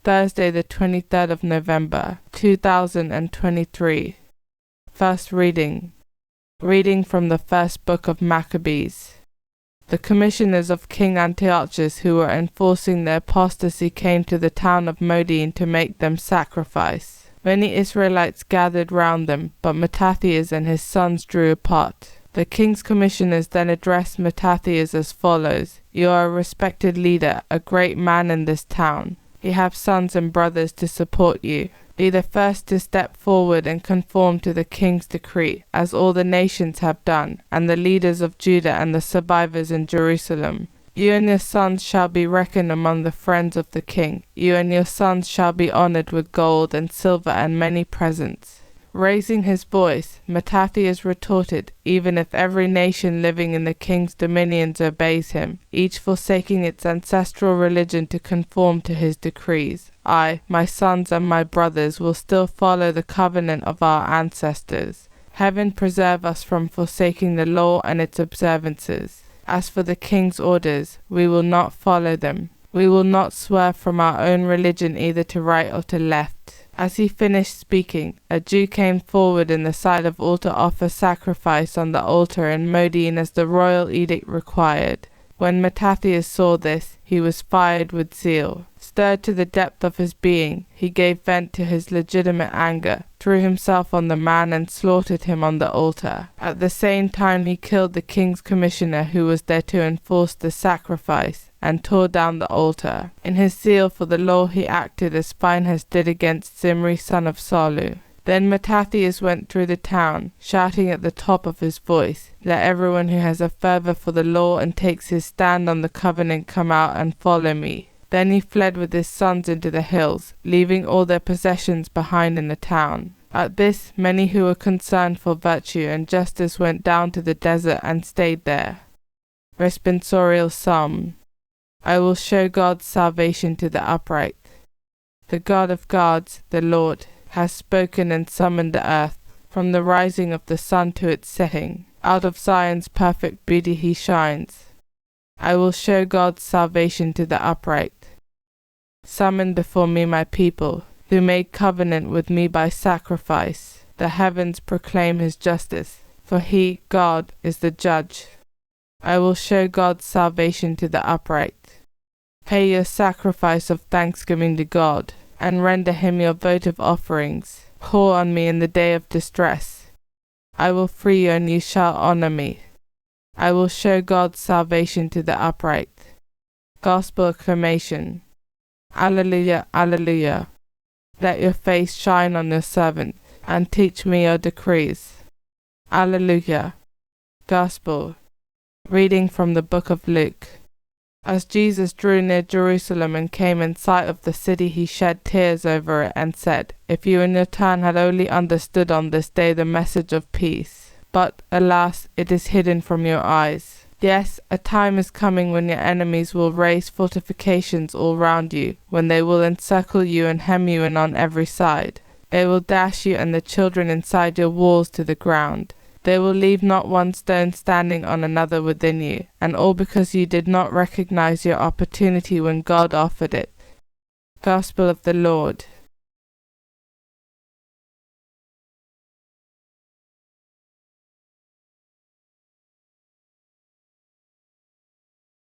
Thursday the 23rd of November, 2023. First reading. Reading from the first book of Maccabees. The commissioners of King Antiochus who were enforcing their apostasy came to the town of Modin to make them sacrifice. Many Israelites gathered round them, but Mattathias and his sons drew apart. The king's commissioners then addressed Mattathias as follows: "You are a respected leader, a great man in this town. You have sons and brothers to support you. Be the first to step forward and conform to the king's decree, as all the nations have done, and the leaders of Judah and the survivors in Jerusalem. You and your sons shall be reckoned among the friends of the king. You and your sons shall be honored with gold and silver and many presents." Raising his voice, Mattathias retorted, "Even if every nation living in the king's dominions obeys him, each forsaking its ancestral religion to conform to his decrees, I, my sons and my brothers, will still follow the covenant of our ancestors. Heaven preserve us from forsaking the law and its observances. As for the king's orders, we will not follow them. We will not swerve from our own religion either to right or to left." As he finished speaking, a Jew came forward in the sight of all to offer sacrifice on the altar in Modin as the royal edict required. When Mattathias saw this, he was fired with zeal. Stirred to the depth of his being, he gave vent to his legitimate anger, threw himself on the man and slaughtered him on the altar. At the same time he killed the king's commissioner who was there to enforce the sacrifice, and tore down the altar. In his zeal for the law he acted as Phinehas did against Zimri son of Salu. Then Mattathias went through the town, shouting at the top of his voice, "Let everyone who has a fervor for the law and takes his stand on the covenant come out and follow me." Then he fled with his sons into the hills, leaving all their possessions behind in the town. At this, many who were concerned for virtue and justice went down to the desert and stayed there. Responsorial Psalm. I will show God's salvation to the upright. The God of gods, the Lord, has spoken and summoned the earth. From the rising of the sun to its setting, out of Zion's perfect beauty he shines. I will show God's salvation to the upright. Summon before me my people, who made covenant with me by sacrifice. The heavens proclaim his justice, for he, God, is the judge. I will show God's salvation to the upright. Pay your sacrifice of thanksgiving to God, and render him your votive offerings. Call on me in the day of distress. I will free you and you shall honor me. I will show God's salvation to the upright. Gospel acclamation. Alleluia, alleluia. Let your face shine on your servant, and teach me your decrees. Alleluia. Gospel. Reading from the book of Luke. As Jesus drew near Jerusalem and came in sight of the city, he shed tears over it and said, "If you in your turn had only understood on this day the message of peace. But, alas, it is hidden from your eyes. Yes, a time is coming when your enemies will raise fortifications all round you, when they will encircle you and hem you in on every side. They will dash you and the children inside your walls to the ground. They will leave not one stone standing on another within you, and all because you did not recognize your opportunity when God offered it." Gospel of the Lord.